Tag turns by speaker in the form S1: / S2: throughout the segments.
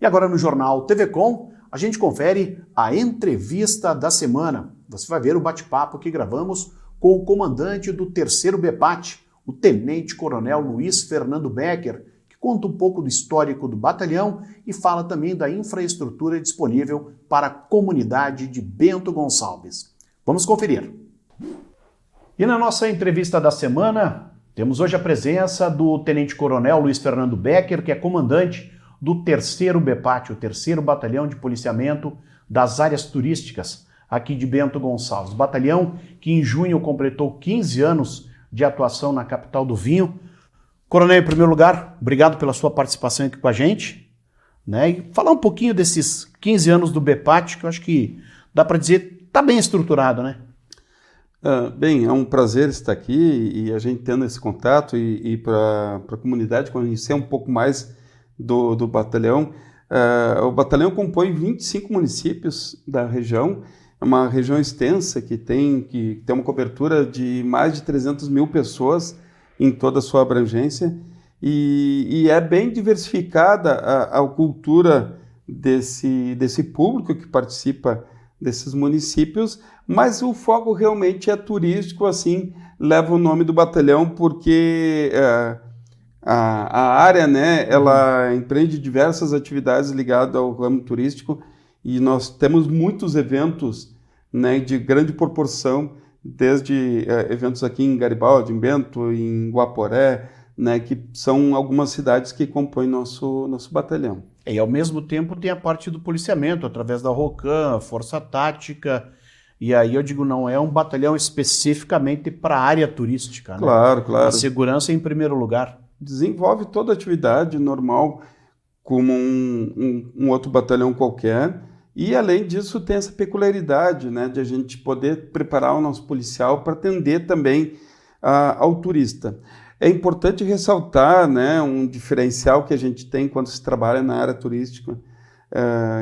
S1: E agora no Jornal TV Com, a gente confere a entrevista da semana. Você vai ver o bate-papo que gravamos com o comandante do 3º BPAT, o Tenente Coronel Luiz Fernando Becker, que conta um pouco do histórico do batalhão e fala também da infraestrutura disponível para a comunidade de Bento Gonçalves. Vamos conferir. E na nossa entrevista da semana, temos hoje a presença do Tenente Coronel Luiz Fernando Becker, que é comandante do 3º BPAT, o 3º Batalhão de Policiamento das Áreas Turísticas, aqui de Bento Gonçalves. Batalhão que em junho completou 15 anos de atuação na capital do vinho. Coronel, em primeiro lugar, obrigado pela sua participação aqui com a gente, né? E falar um pouquinho desses 15 anos do BPAT, que eu acho que dá para dizer está bem estruturado, né?
S2: Bem, é um prazer estar aqui e a gente tendo esse contato e para a comunidade conhecer um pouco mais do batalhão. O batalhão compõe 25 municípios da região, é uma região extensa que tem uma cobertura de mais de 300 mil pessoas em toda a sua abrangência e é bem diversificada a cultura desse público que participa desses municípios, mas o foco realmente é turístico, assim, leva o nome do batalhão porque a área, né, ela empreende diversas atividades ligadas ao ramo turístico e nós temos muitos eventos, né, de grande proporção, desde eventos aqui em Garibaldi, em Bento, em Guaporé, né, que são algumas cidades que compõem nosso batalhão.
S1: E ao mesmo tempo tem a parte do policiamento, através da ROCAM, Força Tática, e aí eu digo, não é um batalhão especificamente para a área turística, né?
S2: Claro, claro.
S1: A segurança em primeiro lugar.
S2: Desenvolve toda a atividade normal como um outro batalhão qualquer e além disso tem essa peculiaridade, né, de a gente poder preparar o nosso policial para atender também ao turista. É importante ressaltar, né, um diferencial que a gente tem quando se trabalha na área turística,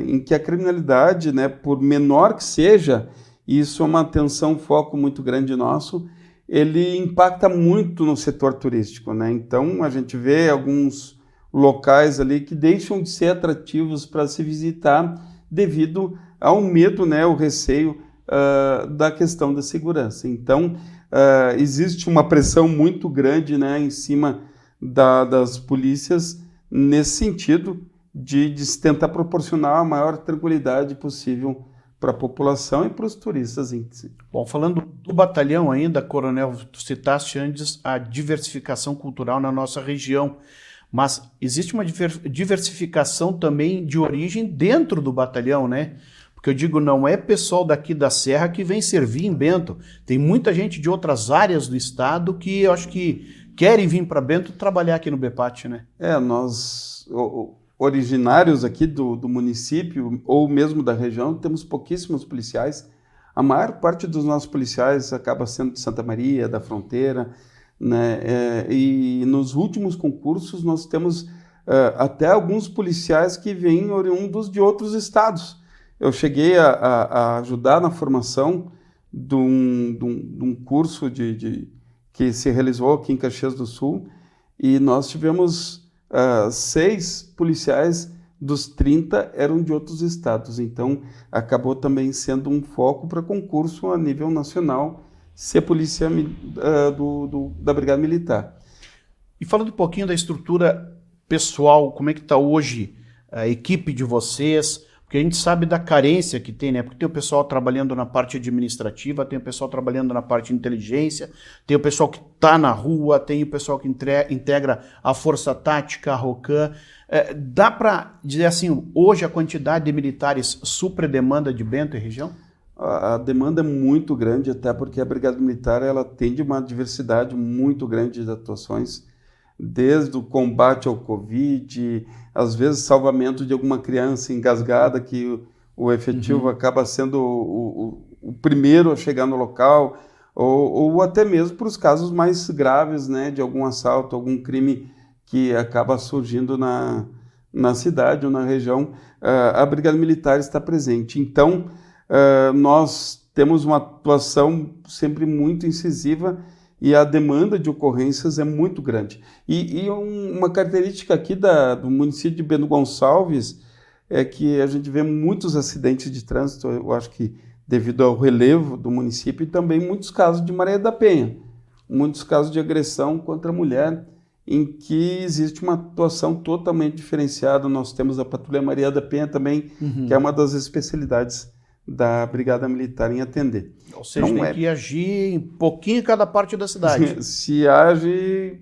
S2: em que a criminalidade, né, por menor que seja, isso é uma atenção, um foco muito grande nosso, ele impacta muito no setor turístico, né? Então a gente vê alguns locais ali que deixam de ser atrativos para se visitar devido ao medo, né, o receio da questão da segurança. Então existe uma pressão muito grande, né, em cima das polícias nesse sentido de se tentar proporcionar a maior tranquilidade possível para a população e para os turistas em si.
S1: Bom, falando do batalhão ainda, Coronel, tu citaste antes a diversificação cultural na nossa região, mas existe uma diversificação também de origem dentro do batalhão, né? Porque eu digo, não é pessoal daqui da Serra que vem servir em Bento, tem muita gente de outras áreas do estado que eu acho que querem vir para Bento trabalhar aqui no BPAT, né?
S2: Nós... originários aqui do município ou mesmo da região, temos pouquíssimos policiais. A maior parte dos nossos policiais acaba sendo de Santa Maria, da Fronteira, né? E nos últimos concursos nós temos até alguns policiais que vêm oriundos de outros estados. Eu cheguei a ajudar na formação de um curso que se realizou aqui em Caxias do Sul e nós tivemos 6 policiais dos 30 eram de outros estados, então acabou também sendo um foco para concurso a nível nacional ser polícia da Brigada Militar.
S1: E falando um pouquinho da estrutura pessoal, como é que está hoje a equipe de vocês? Porque a gente sabe da carência que tem, né? Porque tem o pessoal trabalhando na parte administrativa, tem o pessoal trabalhando na parte de inteligência, tem o pessoal que está na rua, tem o pessoal que integra a Força Tática, a ROCAM. Dá para dizer assim, hoje a quantidade de militares supre a demanda de Bento e região?
S2: A demanda é muito grande, até porque a Brigada Militar ela atende uma diversidade muito grande de atuações, desde o combate ao Covid, às vezes salvamento de alguma criança engasgada, que o efetivo acaba sendo o primeiro a chegar no local, ou até mesmo para os casos mais graves, né, de algum assalto, algum crime que acaba surgindo na cidade ou na região, a Brigada Militar está presente. Então, nós temos uma atuação sempre muito incisiva e a demanda de ocorrências é muito grande. E uma característica aqui do município de Bento Gonçalves, é que a gente vê muitos acidentes de trânsito, eu acho que devido ao relevo do município, e também muitos casos de Maria da Penha, muitos casos de agressão contra a mulher, em que existe uma atuação totalmente diferenciada. Nós temos a Patrulha Maria da Penha também, que é uma das especialidades da Brigada Militar em atender.
S1: Ou seja, então, tem que agir um pouquinho em cada parte da cidade.
S2: Se age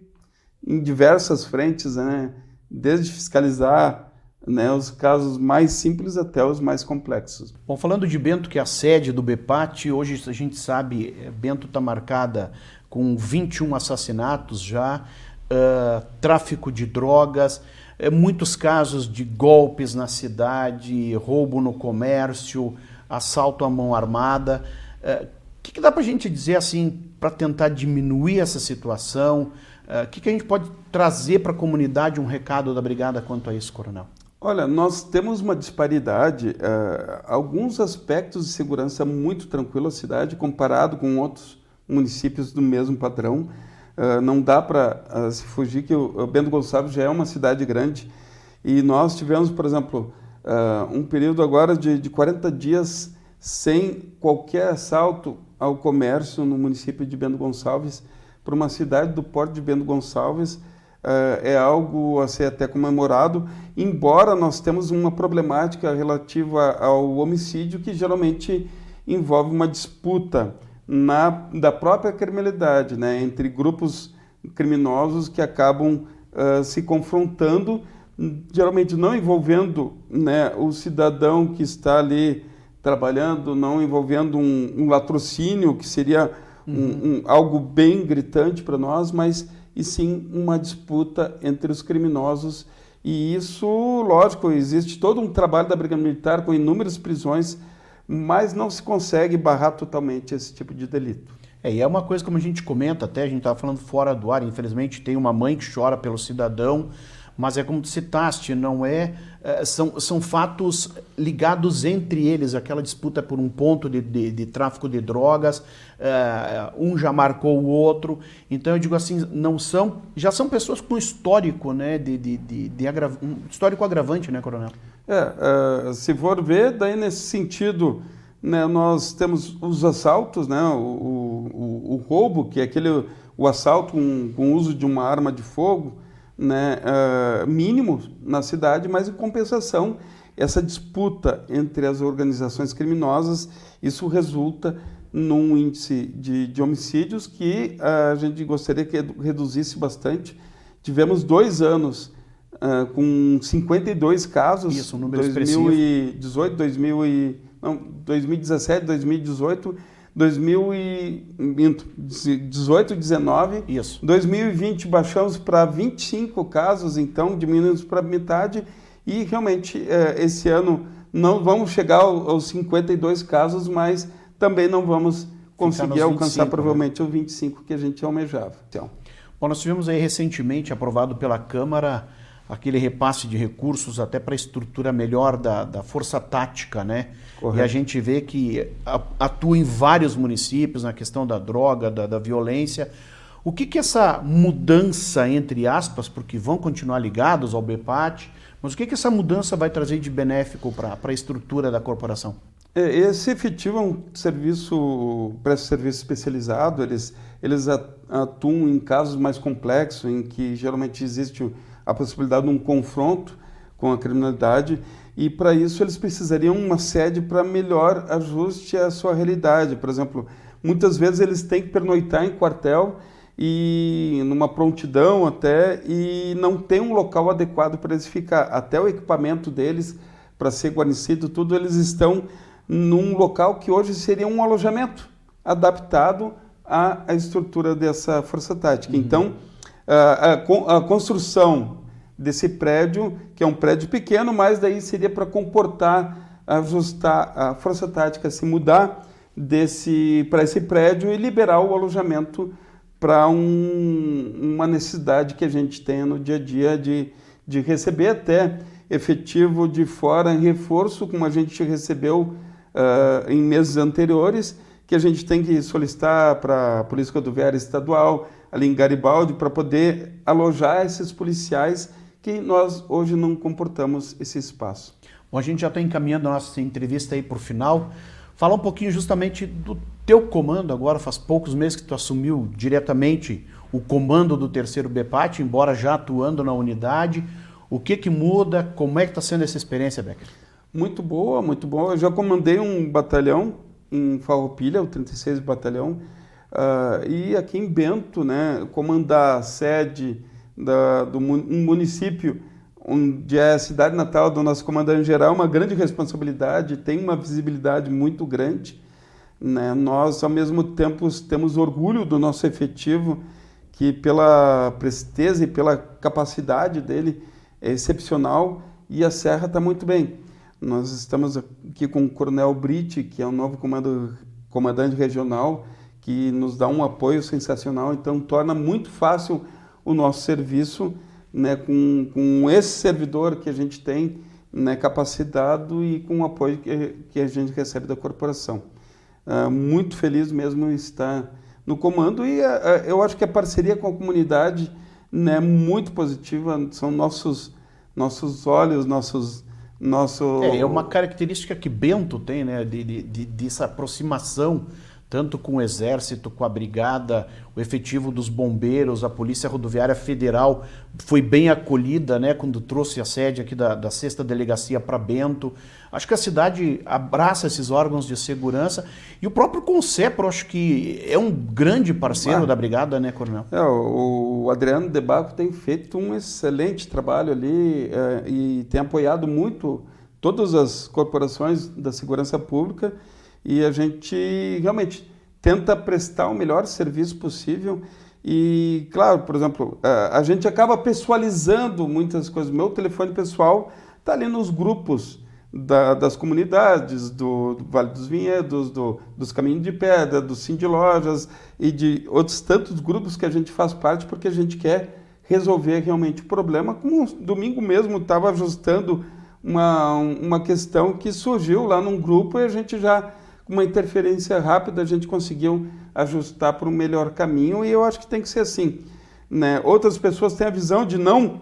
S2: em diversas frentes, né? Desde fiscalizar, né, os casos mais simples até os mais complexos.
S1: Bom, falando de Bento, que é a sede do BPAT, hoje a gente sabe, Bento está marcada com 21 assassinatos já, tráfico de drogas, muitos casos de golpes na cidade, roubo no comércio, assalto à mão armada. O que dá para a gente dizer assim, para tentar diminuir essa situação? O que a gente pode trazer para a comunidade, um recado da Brigada quanto a isso, Coronel?
S2: Olha, nós temos uma disparidade, alguns aspectos de segurança muito tranquilo a cidade, comparado com outros municípios do mesmo padrão. Não dá para se fugir que o Bento Gonçalves já é uma cidade grande e nós tivemos, por exemplo, um período agora de 40 dias sem qualquer assalto ao comércio no município de Bento Gonçalves. Para uma cidade do porte de Bento Gonçalves, é algo a ser até comemorado, embora nós temos uma problemática relativa ao homicídio que geralmente envolve uma disputa da própria criminalidade, né, entre grupos criminosos que acabam se confrontando, geralmente não envolvendo, né, o cidadão que está ali trabalhando, não envolvendo um latrocínio, que seria algo bem gritante para nós, mas e sim uma disputa entre os criminosos. E isso, lógico, existe todo um trabalho da Brigada Militar com inúmeras prisões, mas não se consegue barrar totalmente esse tipo de delito.
S1: E é uma coisa como a gente comenta, até a gente estava falando fora do ar, infelizmente tem uma mãe que chora pelo cidadão, mas é como tu citaste, não é, são fatos ligados entre eles, aquela disputa por um ponto de tráfico de drogas, um já marcou o outro, então eu digo assim, já são pessoas com histórico, né, um histórico agravante, né, Coronel?
S2: Se for ver, daí nesse sentido, né, nós temos os assaltos, né, o roubo, que é o assalto com o uso de uma arma de fogo, né, mínimo na cidade, mas em compensação, essa disputa entre as organizações criminosas, isso resulta num índice de homicídios que a gente gostaria que reduzisse bastante. Tivemos 2 anos com 52 casos,
S1: isso, um número
S2: 2018, 2017, 2018, 2018, 19,
S1: isso.
S2: 2020 baixamos para 25 casos, então diminuímos para metade e realmente esse ano não vamos chegar aos 52 casos, mas também não vamos conseguir alcançar
S1: 25,
S2: provavelmente os 25 que a gente almejava. Então.
S1: Bom, nós tivemos aí recentemente aprovado pela Câmara aquele repasse de recursos até para a estrutura melhor da Força Tática, né? Correto. E a gente vê que atua em vários municípios na questão da droga, da violência. O que essa mudança, entre aspas, porque vão continuar ligados ao BPAT, mas o que essa mudança vai trazer de benéfico para a estrutura da corporação?
S2: Esse efetivo é um presta serviço especializado, eles atuam em casos mais complexos, em que geralmente existe a possibilidade de um confronto com a criminalidade, e para isso eles precisariam uma sede para melhor ajuste à sua realidade. Por exemplo, muitas vezes eles têm que pernoitar em quartel e numa prontidão até, e não tem um local adequado para eles ficar. Até o equipamento deles, para ser guarnecido, tudo, eles estão num local que hoje seria um alojamento adaptado à estrutura dessa força tática. Então, a construção desse prédio, que é um prédio pequeno, mas daí seria para comportar, ajustar a força tática, se mudar para esse prédio e liberar o alojamento para uma necessidade que a gente tenha no dia a dia de receber até efetivo de fora em reforço, como a gente recebeu em meses anteriores, que a gente tem que solicitar para a Polícia Rodoviária Estadual, ali em Garibaldi, para poder alojar esses policiais que nós hoje não comportamos esse espaço.
S1: Bom, a gente já está encaminhando a nossa entrevista aí para o final. Falar um pouquinho justamente do teu comando agora, faz poucos meses que tu assumiu diretamente o comando do 3º BPAT, embora já atuando na unidade. O que muda? Como é que está sendo essa experiência, Becker?
S2: Muito boa, muito boa. Eu já comandei um batalhão em Farroupilha, o 36º Batalhão, e aqui em Bento, né, comandar a sede um município onde é a cidade natal do nosso comandante-geral, é uma grande responsabilidade, tem uma visibilidade muito grande, né? Nós, ao mesmo tempo, temos orgulho do nosso efetivo, que pela presteza e pela capacidade dele é excepcional, e a Serra está muito bem. Nós estamos aqui com o Coronel Britt, que é o novo comandante regional, que nos dá um apoio sensacional, então torna muito fácil o nosso serviço, né, com esse servidor que a gente tem, né, capacitado e com o apoio que a gente recebe da corporação. Muito feliz mesmo estar no comando e eu acho que a parceria com a comunidade, né, muito positiva, são nossos olhos,
S1: É uma característica que Bento tem, né, dessa aproximação, tanto com o Exército, com a Brigada, o efetivo dos bombeiros, a Polícia Rodoviária Federal foi bem acolhida, né, quando trouxe a sede aqui da 6ª Delegacia para Bento. Acho que a cidade abraça esses órgãos de segurança e o próprio Concepro, acho que é um grande parceiro da Brigada, né, Coronel?
S2: O Adriano Debaco tem feito um excelente trabalho ali e tem apoiado muito todas as corporações da segurança pública, e a gente realmente tenta prestar o melhor serviço possível e, claro, por exemplo, a gente acaba pessoalizando muitas coisas. Meu telefone pessoal está ali nos grupos das comunidades, do Vale dos Vinhedos, dos Caminhos de Pedra, do Sim de Lojas e de outros tantos grupos que a gente faz parte porque a gente quer resolver realmente o problema. Como domingo mesmo estava ajustando uma questão que surgiu lá num grupo e a gente já, com uma interferência rápida, a gente conseguiu ajustar para um melhor caminho, e eu acho que tem que ser assim, né? Outras pessoas têm a visão de não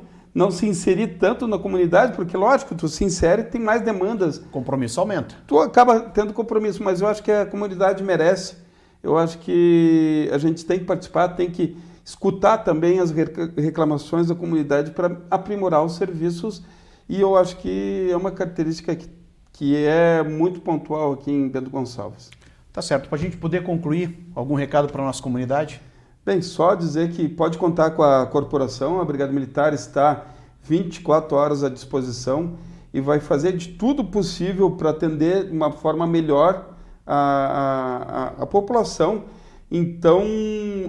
S2: se inserir tanto na comunidade, porque, lógico, tu se insere e tem mais demandas.
S1: Compromisso aumenta.
S2: Tu acaba tendo compromisso, mas eu acho que a comunidade merece. Eu acho que a gente tem que participar, tem que escutar também as reclamações da comunidade para aprimorar os serviços, e eu acho que é uma característica que é muito pontual aqui em Bento Gonçalves.
S1: Tá certo. Para a gente poder concluir, algum recado para a nossa comunidade?
S2: Bem, só dizer que pode contar com a corporação, a Brigada Militar está 24 horas à disposição e vai fazer de tudo possível para atender de uma forma melhor a população. Então,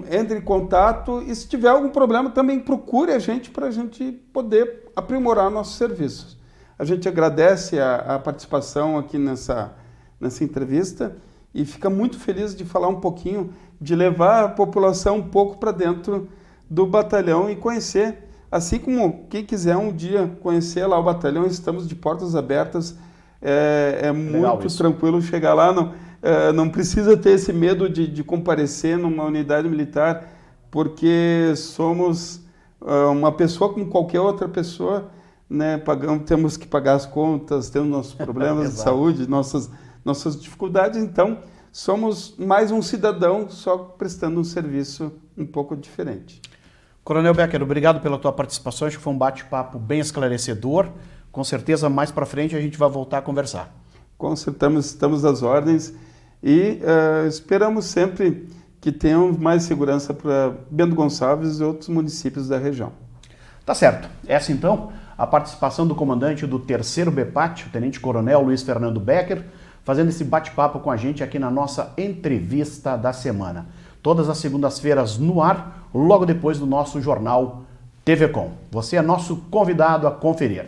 S2: entre em contato e se tiver algum problema também procure a gente para a gente poder aprimorar nossos serviços. A gente agradece a participação aqui nessa entrevista e fica muito feliz de falar um pouquinho, de levar a população um pouco para dentro do batalhão e conhecer. Assim como quem quiser um dia conhecer lá o batalhão, estamos de portas abertas. É muito tranquilo chegar lá, não precisa ter esse medo de comparecer numa unidade militar, porque somos uma pessoa como qualquer outra pessoa, né? Temos que pagar as contas, temos nossos problemas de saúde, nossas dificuldades, então somos mais um cidadão só prestando um serviço um pouco diferente.
S1: Coronel Becker, obrigado pela tua participação, acho que foi um bate-papo bem esclarecedor, com certeza mais para frente a gente vai voltar a conversar.
S2: Com certeza estamos às ordens e esperamos sempre que tenham mais segurança para Bento Gonçalves e outros municípios da região.
S1: Tá certo, essa então a participação do comandante do 3º BPAT, o Tenente Coronel Luiz Fernando Becker, fazendo esse bate-papo com a gente aqui na nossa entrevista da semana. Todas as segundas-feiras no ar, logo depois do nosso jornal TV Com. Você é nosso convidado a conferir.